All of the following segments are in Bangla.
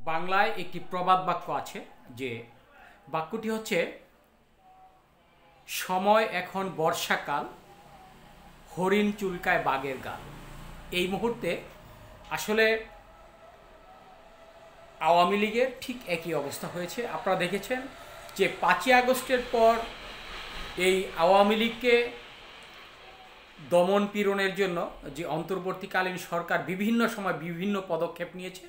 বাংলায় একটি প্রবাদ বাক্য আছে, যে বাক্যটি হচ্ছে, সময় এখন বর্ষাকাল, হরিণ চুলকায় বাঘের গাল। এই মুহূর্তে আসলে আওয়ামী লীগের ঠিক একই অবস্থা হয়েছে। আপনারা দেখেছেন যে 5ই আগস্টের পর এই আওয়ামী লীগকে দমন পীড়নের জন্য যে অন্তর্বর্তীকালীন সরকার বিভিন্ন সময় বিভিন্ন পদক্ষেপ নিয়েছে,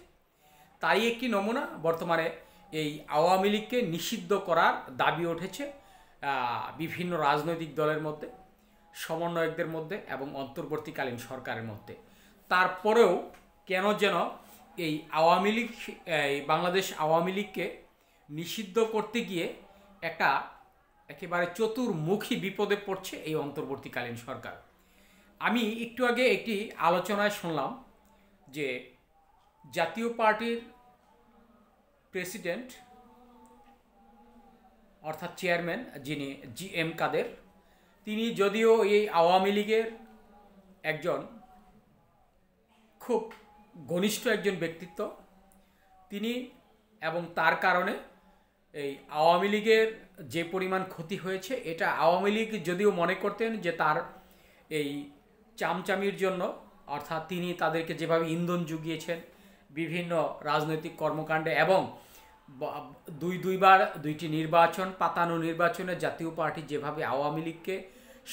তাই একটি নমুনা বর্তমানে এই আওয়ামী লীগকে নিষিদ্ধ করার দাবি উঠেছে বিভিন্ন রাজনৈতিক দলের মধ্যে, সমন্বয়কদের মধ্যে এবং অন্তর্বর্তীকালীন সরকারের মধ্যে। তারপরেও কেন যেন এই আওয়ামী লীগ, এই বাংলাদেশ আওয়ামী লীগকে নিষিদ্ধ করতে গিয়ে একটা একেবারে চতুর্মুখী বিপদে পড়ছে এই অন্তর্বর্তীকালীন সরকার। আমি একটু আগে একটি আলোচনায় শুনলাম যে জাতীয় পার্টির প্রেসিডেন্ট অর্থাৎ চেয়ারম্যান যিনি জি.এম. কাদের, তিনি যদিও এই আওয়ামী লীগের একজন খুব ঘনিষ্ঠ একজন ব্যক্তিত্ব, তিনি এবং তার কারণে এই আওয়ামী লীগের যে পরিমাণ ক্ষতি হয়েছে, এটা আওয়ামী লীগ যদিও মনে করতেন যে তার এই চামচামির জন্য, অর্থাৎ তিনি তাদেরকে যেভাবে ইন্ধন জুগিয়েছেন বিভিন্ন রাজনৈতিক কর্মকাণ্ডে এবং দুইবার দুইটি নির্বাচন, পাতানো নির্বাচনে জাতীয় পার্টি যেভাবে আওয়ামী লীগকে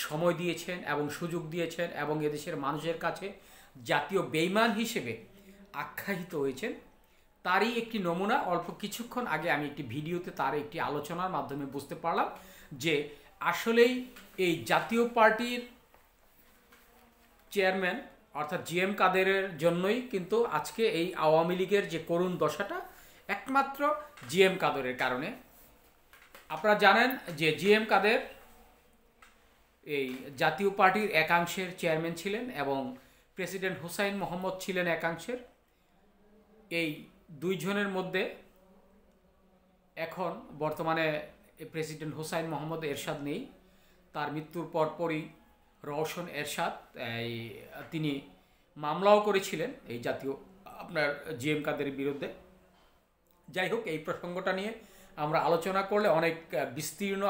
সময় দিয়েছেন এবং সুযোগ দিয়েছেন এবং এদেশের মানুষের কাছে জাতীয় বেইমান হিসেবে আখ্যায়িত হয়েছেন, তারই একটি নমুনা। অল্প কিছুক্ষণ আগে আমি একটি ভিডিওতে তার একটি আলোচনার মাধ্যমে বুঝতে পারলাম যে আসলেই এই জাতীয় পার্টির চেয়ারম্যান অর্থাৎ জি.এম. কাদেরের জন্যই কিন্তু আজকে এই আওয়ামী লীগের যে করুণ দশাটা, একমাত্র জি.এম. কাদেরের কারণে। আপনারা জানেন যে জি.এম. কাদের এই জাতীয় পার্টির একাংশের চেয়ারম্যান ছিলেন এবং প্রেসিডেন্ট হুসাইন মোহাম্মদ ছিলেন একাংশের। এই দুইজনের মধ্যে এখন বর্তমানে প্রেসিডেন্ট হুসাইন মোহাম্মদ এরশাদ নেই। তার মৃত্যুর পরপরই রওশন এরশাদ তিনি মামলাও করেছিলেন এই জাতীয় আপনার জি.এম. কাদের বিরুদ্ধে। যাই হোক, এই প্রসঙ্গটা নিয়ে আমরা আলোচনা করলে অনেক বিস্তীর্ণ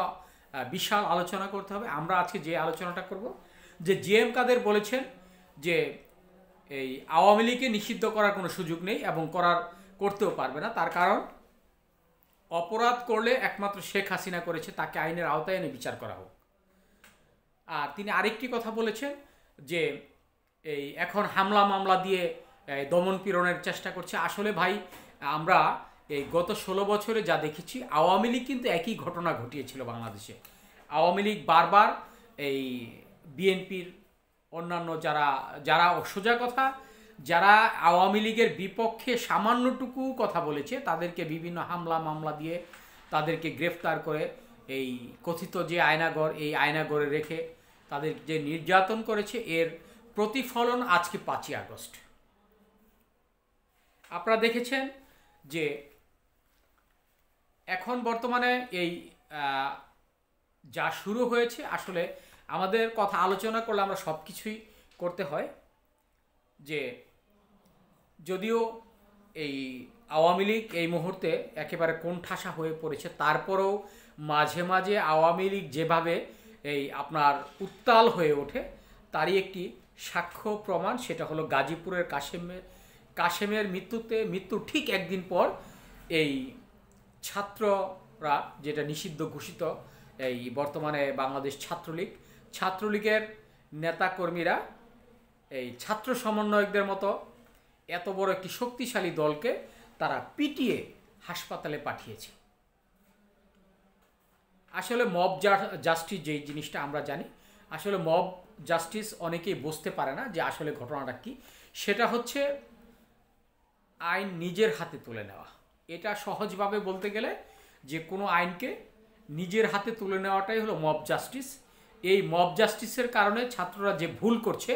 বিশাল আলোচনা করতে হবে। আমরা আজকে যে আলোচনাটা করব, যে জি.এম. কাদের বলেছেন যে এই আওয়ামী লীগকে নিষিদ্ধ করার কোনো সুযোগ নেই এবং করতেও পারবে না। তার কারণ, অপরাধ করলে একমাত্র শেখ হাসিনা করেছে, তাকে আইনের আওতায় এনে বিচার করা হোক। আর তিনি আরেকটি কথা বলেছেন যে এই এখন হামলা মামলা দিয়ে দমন পীড়নের চেষ্টা করছে। আসলে ভাই, আমরা এই গত 16 বছরে যা দেখেছি, আওয়ামী লীগ কিন্তু একই ঘটনা ঘটিয়েছিল বাংলাদেশে। আওয়ামী লীগ বারবার এই বিএনপির অন্যান্য যারা সোজা কথা, যারা আওয়ামী লীগের বিপক্ষে সামান্যটুকু কথা বলেছে, তাদেরকে বিভিন্ন হামলা মামলা দিয়ে তাদেরকে গ্রেফতার করে এই কথিত যে আয়নাঘর, এই আয়নাঘরে রেখে তাদের যে নির্যাতন করেছে, এর প্রতিফলন আজকে 5ই আগস্ট। আপনারা দেখেছেন যে এখন বর্তমানে এই যা শুরু হয়েছে, আসলে আমাদের কথা আলোচনা করলে আমরা সব কিছুই করতে হয়। যে যদিও এই আওয়ামী লীগ এই মুহূর্তে একেবারে কোণঠাসা হয়ে পড়েছে, তারপরেও মাঝে মাঝে আওয়ামী লীগ যেভাবে এই আপনার উত্তাল হয়ে ওঠে, তারই একটি সাক্ষ্য প্রমাণ, সেটা হলো গাজীপুরের কাশেমের মৃত্যুর ঠিক একদিন পর এই ছাত্ররা, যেটা নিষিদ্ধ ঘোষিত এই বর্তমানে বাংলাদেশ ছাত্রলীগের নেতাকর্মীরা এই ছাত্র সমন্বয়কদের মতো এত বড় একটি শক্তিশালী দলকে তারা পিটিয়ে হাসপাতালে পাঠিয়েছে। আসলে মব জাস্টিস যেই জিনিসটা আমরা জানি, আসলে মব জাস্টিস অনেকেই বুঝতে পারে না যে আসলে ঘটনাটা কি। সেটা হচ্ছে আইন নিজের হাতে তুলে নেওয়া। এটা সহজভাবে বলতে গেলে যে কোনো আইনকে নিজের হাতে তুলে নেওয়াটাই হলো মব জাস্টিস। এই মব জাস্টিসের কারণে ছাত্ররা যে ভুল করছে,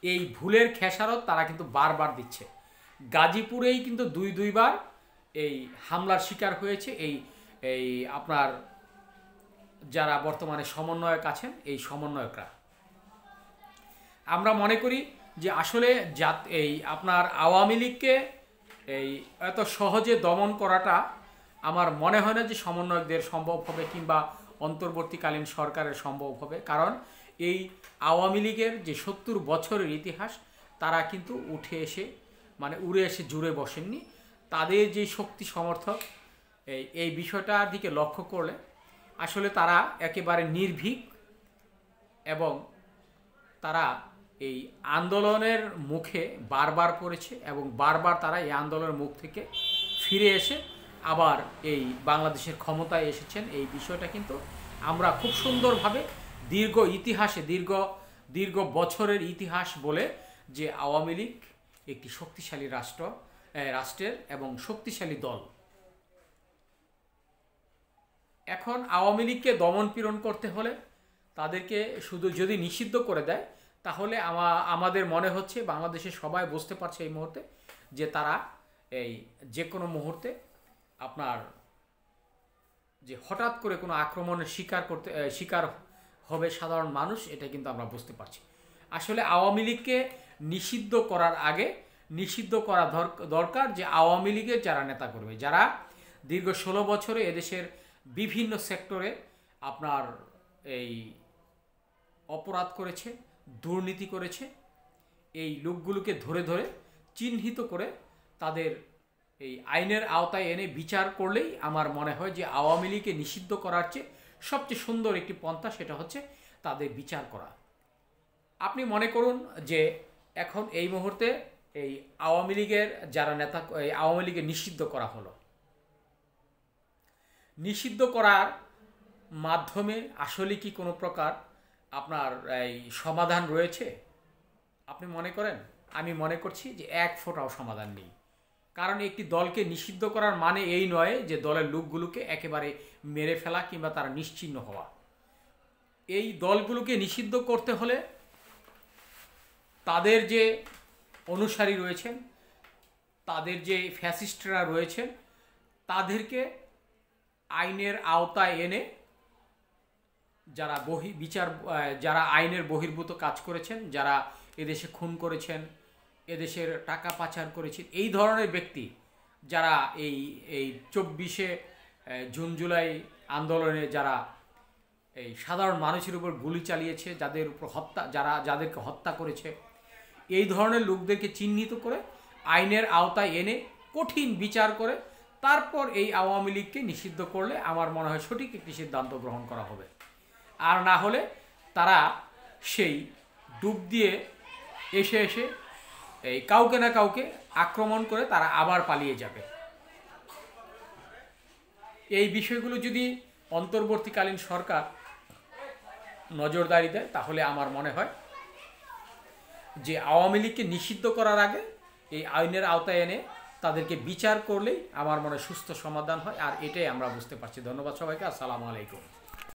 এই ভুলের খেসারত তারা কিন্তু বারবার দিচ্ছে। গাজীপুরেই কিন্তু দুইবার এই হামলার শিকার হয়েছে এই আপনার যারা বর্তমানে সমন্বয়ক আছেন, এই সমন্বয়করা। আমরা মনে করি যে আসলে এই আপনার আওয়ামী লীগকে এই এত সহজে দমন করাটা আমার মনে হয় না যে সমন্বয়কদের সম্ভব হবে কিংবা অন্তর্বর্তীকালীন সরকারের সম্ভব হবে। কারণ এই আওয়ামী লীগের যে ৭০ বছরের ইতিহাস, তারা কিন্তু উঠে এসে উড়ে এসে জুড়ে বসেননি। তাদের যে শক্তি সমর্থক এই বিষয়টার দিকে লক্ষ্য করলে আসলে তারা একেবারে নির্ভীক এবং তারা এই আন্দোলনের মুখে বারবার পড়েছে এবং বারবার তারা এই আন্দোলনের মুখ থেকে ফিরে এসে আবার এই বাংলাদেশের ক্ষমতায় এসেছেন। এই বিষয়টা কিন্তু আমরা খুব সুন্দরভাবে দীর্ঘ ইতিহাসে দীর্ঘ বছরের ইতিহাস বলে যে আওয়ামী লীগ একটি শক্তিশালী রাষ্ট্রের এবং শক্তিশালী দল। এখন আওয়ামী লীগকে দমন পীড়ন করতে হলে তাদেরকে শুধু যদি নিষিদ্ধ করে দেয়, তাহলে আমাদের মনে হচ্ছে বাংলাদেশের সবাই বুঝতে পারছে এই মুহূর্তে যে তারা এই যে কোনো মুহূর্তে আপনার যে হঠাৎ করে কোনো আক্রমণের শিকার হবে সাধারণ মানুষ, এটা কিন্তু আমরা বুঝতে পারছি। আসলে আওয়ামী লীগকে নিষিদ্ধ করার আগে নিষিদ্ধ করা দরকার যে আওয়ামী লীগের যারা নেতাকর্মী, যারা দীর্ঘ 16 বছরে এদেশের বিভিন্ন সেক্টরে আপনার এই অপরাধ করেছে, দুর্নীতি করেছে, এই লোকগুলোকে ধরে ধরে চিহ্নিত করে তাদের এই আইনের আওতায় এনে বিচার করলেই আমার মনে হয় যে আওয়ামী লীগকে নিষিদ্ধ করার চেয়ে সবচেয়ে সুন্দর একটি পন্থা সেটা হচ্ছে তাদের বিচার করা। আপনি মনে করুন যে এখন এই মুহূর্তে এই আওয়ামী লীগের যারা নেতা, এই আওয়ামী লীগকে নিষিদ্ধ করা হলো, নিষিদ্ধ করার মাধ্যমে আসলে কি কোনো প্রকার আপনার এই সমাধান রয়েছে আপনি মনে করেন? আমি মনে করছি যে এক ফোঁটাও সমাধান নেই। কারণ একটি দলকে নিষিদ্ধ করার মানে এই নয় যে দলের লোকগুলোকে একেবারে মেরে ফেলা কিংবা তারা নিশ্চিহ্ন হওয়া। এই দলগুলোকে নিষিদ্ধ করতে হলে তাদের যে অনুসারী রয়েছেন, তাদের যে ফ্যাসিস্টরা রয়েছেন, তাদেরকে আইনের আওতায় এনে যারা আইনের বহির্ভূত কাজ করেছেন, যারা এদেশে খুন করেছেন, এদেশের টাকা পাচার করেছেন, এই ধরনের ব্যক্তি যারা এই 24শে জুন জুলাই আন্দোলনে যারা এই সাধারণ মানুষের উপর গুলি চালিয়েছে, যাদের উপর যাদেরকে হত্যা করেছে, এই ধরনের লোকদেরকে চিহ্নিত করে আইনের আওতায় এনে কঠিন বিচার করে তারপর এই আওয়ামী লীগকে নিষিদ্ধ করলে আমার মনে হয় সঠিক একটি সিদ্ধান্ত গ্রহণ করা হবে। আর না হলে তারা সেই ডুব দিয়ে এসে এই কাউকে না কাউকে আক্রমণ করে তারা আবার পালিয়ে যাবে। এই বিষয়গুলো যদি অন্তর্বর্তীকালীন সরকার নজরদারি দেয়, তাহলে আমার মনে হয় যে আওয়ামী লীগকে নিষিদ্ধ করার আগে এই আইনের আওতায় এনে তাদেরকে বিচার করলেই আমার মনে সুস্থ সমাধান হয়। আর এটাই আমরা বুঝতে পারছি। ধন্যবাদ সবাইকে। আসসালামু আলাইকুম।